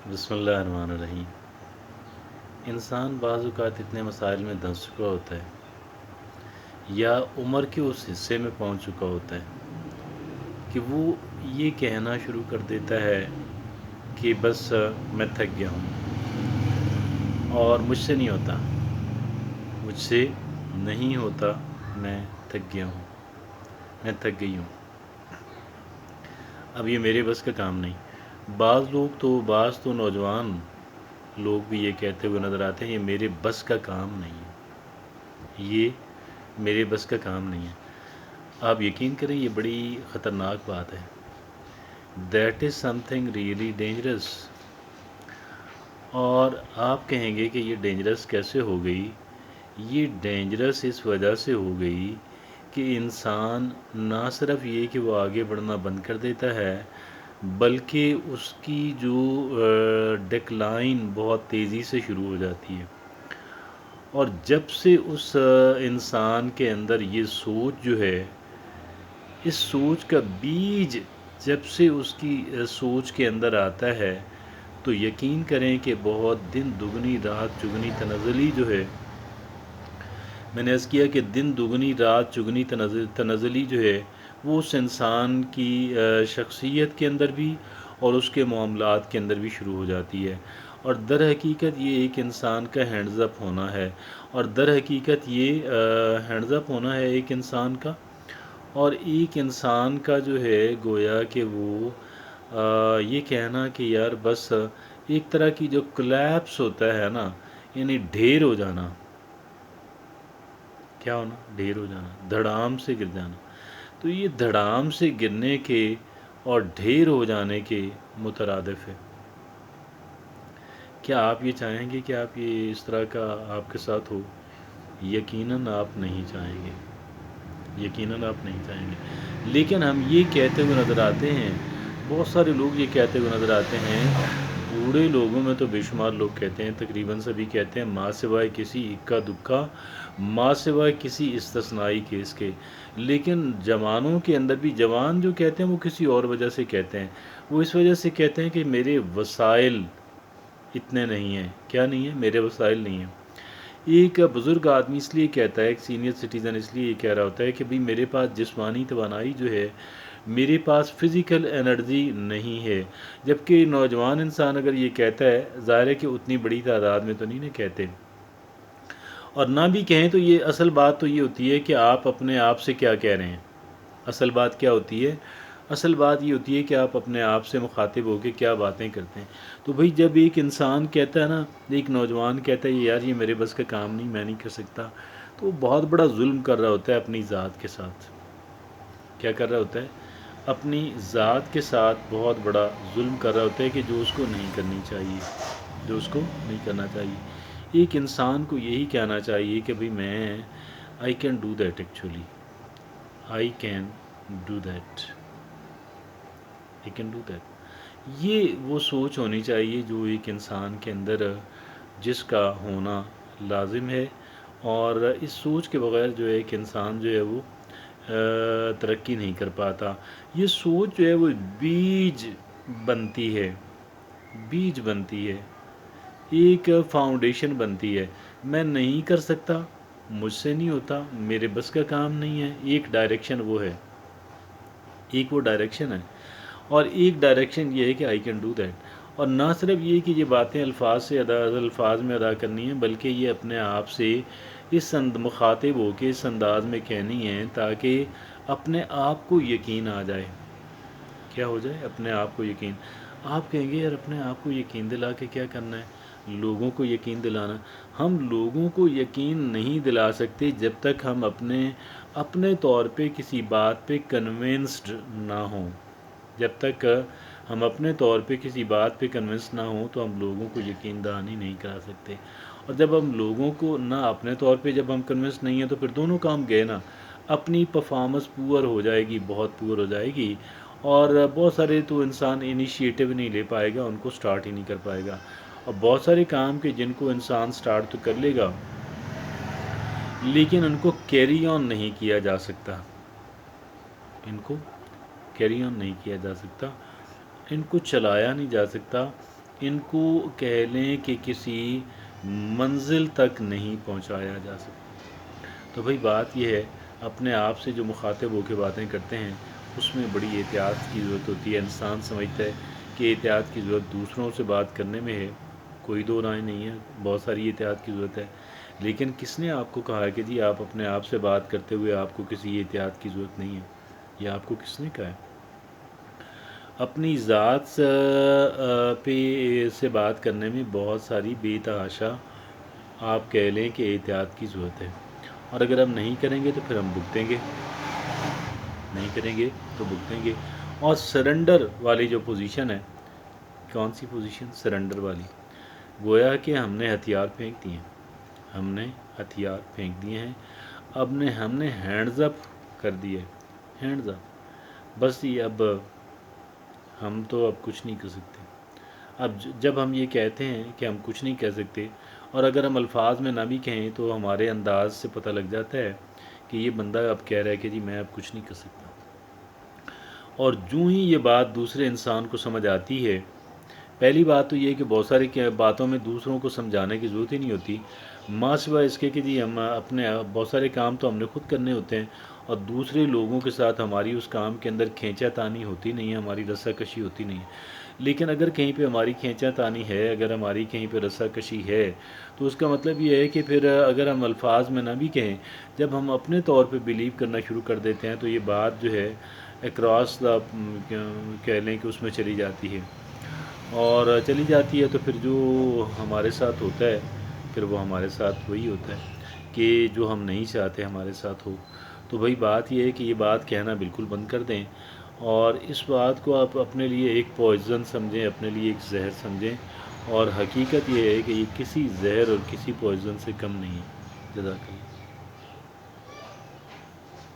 بسم اللہ الرحمن الرحیم۔ انسان بعض اوقات اتنے مسائل میں دھنس چکا ہوتا ہے یا عمر کے اس حصے میں پہنچ چکا ہوتا ہے کہ وہ یہ کہنا شروع کر دیتا ہے کہ بس میں تھک گیا ہوں اور مجھ سے نہیں ہوتا، مجھ سے نہیں ہوتا، میں تھک گیا ہوں، میں تھک گئی ہوں، اب یہ میرے بس کا کام نہیں۔ بعض تو نوجوان لوگ بھی یہ کہتے ہوئے نظر آتے ہیں یہ میرے بس کا کام نہیں ہے، یہ میرے بس کا کام نہیں ہے۔ آپ یقین کریں یہ بڑی خطرناک بات ہے۔ That is some thing really dangerous. اور آپ کہیں گے کہ یہ ڈینجرس کیسے ہو گئی؟ یہ ڈینجرس اس وجہ سے ہو گئی کہ انسان نہ صرف یہ کہ وہ آگے بڑھنا بند کر دیتا ہے، بلکہ اس کی جو ڈیکلائن بہت تیزی سے شروع ہو جاتی ہے۔ اور جب سے اس انسان کے اندر یہ سوچ جو ہے، اس سوچ کا بیج جب سے اس کی سوچ کے اندر آتا ہے تو یقین کریں کہ بہت دن دگنی رات چگنی تنزلی جو ہے، میں نے عرض کیا کہ دن دگنی رات چگنی تنزلی جو ہے وہ اس انسان کی شخصیت کے اندر بھی اور اس کے معاملات کے اندر بھی شروع ہو جاتی ہے۔ اور در حقیقت یہ ایک انسان کا ہینڈز اپ ہونا ہے، اور در حقیقت یہ ہینڈز اپ ہونا ہے ایک انسان کا، اور ایک انسان کا جو ہے گویا کہ وہ یہ کہنا کہ یار بس ایک طرح کی جو کلیپس ہوتا ہے نا، یعنی ڈھیر ہو جانا، کیا ہونا؟ ڈھیر ہو جانا، دھڑام سے گر جانا۔ تو یہ دھڑام سے گرنے کے اور ڈھیر ہو جانے کے مترادف ہے۔ کیا آپ یہ چاہیں گے کہ آپ یہ اس طرح کا آپ کے ساتھ ہو؟ یقیناً آپ نہیں چاہیں گے، یقیناً آپ نہیں چاہیں گے۔ لیکن ہم یہ کہتے ہوئے نظر آتے ہیں، بہت سارے لوگ یہ کہتے ہوئے نظر آتے ہیں، بوڑھے لوگوں میں تو بے شمار لوگ کہتے ہیں، تقریباً سبھی کہتے ہیں ماں سوائے کسی اکا دکا، ماں سوائے کسی استثنائی کیس کے۔ لیکن جوانوں کے اندر بھی جوان جو کہتے ہیں وہ کسی اور وجہ سے کہتے ہیں، وہ اس وجہ سے کہتے ہیں کہ میرے وسائل اتنے نہیں ہیں۔ کیا نہیں ہیں؟ میرے وسائل نہیں ہیں۔ ایک بزرگ آدمی اس لیے کہتا ہے، ایک سینئر سٹیزن اس لیے یہ کہہ رہا ہوتا ہے کہ بھئی میرے پاس جسمانی توانائی جو ہے، میرے پاس فزیکل انرجی نہیں ہے۔ جبکہ نوجوان انسان اگر یہ کہتا ہے، ظاہر ہے کہ اتنی بڑی تعداد میں تو نہیں نہ کہتے، اور نہ بھی کہیں تو یہ اصل بات تو یہ ہوتی ہے کہ آپ اپنے آپ سے کیا کہہ رہے ہیں۔ اصل بات کیا ہوتی ہے؟ اصل بات یہ ہوتی ہے کہ آپ اپنے آپ سے مخاطب ہو کے کیا باتیں کرتے ہیں۔ تو بھئی جب ایک انسان کہتا ہے نا، ایک نوجوان کہتا ہے یار یہ میرے بس کا کام نہیں، میں نہیں کر سکتا، تو وہ بہت بڑا ظلم کر رہا ہوتا ہے اپنی ذات کے ساتھ۔ کیا کر رہا ہوتا ہے؟ اپنی ذات کے ساتھ بہت بڑا ظلم کر رہا ہوتا ہے کہ جو اس کو نہیں کرنی چاہیے، جو اس کو نہیں کرنا چاہیے۔ ایک انسان کو یہی کہنا چاہیے کہ بھئی میں I can do that, actually I can do that, I can do that. یہ وہ سوچ ہونی چاہیے جو ایک انسان کے اندر جس کا ہونا لازم ہے، اور اس سوچ کے بغیر جو ہے ایک انسان جو ہے وہ ترقی نہیں کر پاتا۔ یہ سوچ جو ہے وہ بیج بنتی ہے، بیج بنتی ہے، ایک فاؤنڈیشن بنتی ہے۔ میں نہیں کر سکتا، مجھ سے نہیں ہوتا، میرے بس کا کام نہیں ہے، ایک ڈائریکشن وہ ہے، ایک وہ ڈائریکشن ہے، اور ایک ڈائریکشن یہ ہے کہ آئی کین ڈو دیٹ۔ اور نہ صرف یہ کہ یہ باتیں الفاظ میں ادا کرنی ہیں، بلکہ یہ اپنے آپ سے اس مخاطب ہو کے اس انداز میں کہنی ہیں تاکہ اپنے آپ کو یقین آ جائے۔ کیا ہو جائے؟ اپنے آپ کو یقین۔ آپ کہیں گے یار اپنے آپ کو یقین دلا کے کیا کرنا ہے؟ لوگوں کو یقین دلانا۔ ہم لوگوں کو یقین نہیں دلا سکتے جب تک ہم اپنے طور پہ کسی بات پہ کنونسڈ نہ ہوں۔ جب تک ہم اپنے طور پہ کسی بات پہ کنونس نہ ہوں تو ہم لوگوں کو یقین دہانی نہیں کرا سکتے۔ اور جب ہم لوگوں کو نہ اپنے طور پہ جب ہم کنونس نہیں ہیں تو پھر دونوں کام گئے نا۔ اپنی پرفارمنس پور ہو جائے گی، بہت پور ہو جائے گی، اور بہت سارے تو انسان انیشیٹو نہیں لے پائے گا، ان کو سٹارٹ ہی نہیں کر پائے گا۔ اور بہت سارے کام کے جن کو انسان سٹارٹ تو کر لے گا لیکن ان کو کیری آن نہیں کیا جا سکتا، ان کو کیری آن نہیں کیا جا سکتا، ان کو چلایا نہیں جا سکتا، ان کو کہہ لیں کہ کسی منزل تک نہیں پہنچایا جا سکتا۔ تو بھئی بات یہ ہے، اپنے آپ سے جو مخاطب ہو کے باتیں کرتے ہیں اس میں بڑی احتیاط کی ضرورت ہوتی ہے۔ انسان سمجھتا ہے کہ احتیاط کی ضرورت دوسروں سے بات کرنے میں ہے، کوئی دو رائے نہیں ہے، بہت ساری احتیاط کی ضرورت ہے، لیکن کس نے آپ کو کہا ہے کہ جی آپ اپنے آپ سے بات کرتے ہوئے آپ کو کسی احتیاط کی ضرورت نہیں ہے؟ یہ آپ کو کس نے کہا ہے؟ اپنی ذات پہ سے بات کرنے میں بہت ساری بے تحاشا آپ کہہ لیں کہ احتیاط کی ضرورت ہے، اور اگر ہم نہیں کریں گے تو پھر ہم بھگتیں گے، نہیں کریں گے تو بھگتیں گے۔ اور سرنڈر والی جو پوزیشن ہے، کون سی پوزیشن؟ سرنڈر والی، گویا کہ ہم نے ہتھیار پھینک دیے ہیں، ہم نے ہتھیار پھینک دیے ہیں، ہم نے ہینڈز اپ کر دیے، ہینڈز اپ، بس یہ اب ہم تو اب کچھ نہیں کر سکتے۔ اب جب ہم یہ کہتے ہیں کہ ہم کچھ نہیں کہہ سکتے، اور اگر ہم الفاظ میں نہ بھی کہیں تو ہمارے انداز سے پتہ لگ جاتا ہے کہ یہ بندہ اب کہہ رہا ہے کہ جی میں اب کچھ نہیں کر سکتا۔ اور جو ہی یہ بات دوسرے انسان کو سمجھ آتی ہے، پہلی بات تو یہ ہے کہ بہت ساری باتوں میں دوسروں کو سمجھانے کی ضرورت ہی نہیں ہوتی، ماں سوائے اس کے کہ جی ہم اپنے بہت سارے کام تو ہم نے خود کرنے ہوتے ہیں، اور دوسرے لوگوں کے ساتھ ہماری اس کام کے اندر کھینچا تانی ہوتی نہیں ہے، ہماری رسا کشی ہوتی نہیں ہے۔ لیکن اگر کہیں پہ ہماری کھینچا تانی ہے، اگر ہماری کہیں پہ رسا کشی ہے، تو اس کا مطلب یہ ہے کہ پھر اگر ہم الفاظ میں نہ بھی کہیں، جب ہم اپنے طور پہ بیلیو کرنا شروع کر دیتے ہیں تو یہ بات جو ہے اکراس دا کہہ لیں کہ اس میں چلی جاتی ہے، اور چلی جاتی ہے تو پھر جو ہمارے ساتھ ہوتا ہے پھر وہ ہمارے ساتھ وہی ہوتا ہے کہ جو ہم نہیں چاہتے ہمارے ساتھ ہو۔ تو وہی بات یہ ہے کہ یہ بات کہنا بالکل بند کر دیں، اور اس بات کو آپ اپنے لیے ایک پوائزن سمجھیں، اپنے لیے ایک زہر سمجھیں، اور حقیقت یہ ہے کہ یہ کسی زہر اور کسی پوائزن سے کم نہیں ہے۔ جزاک اللہ۔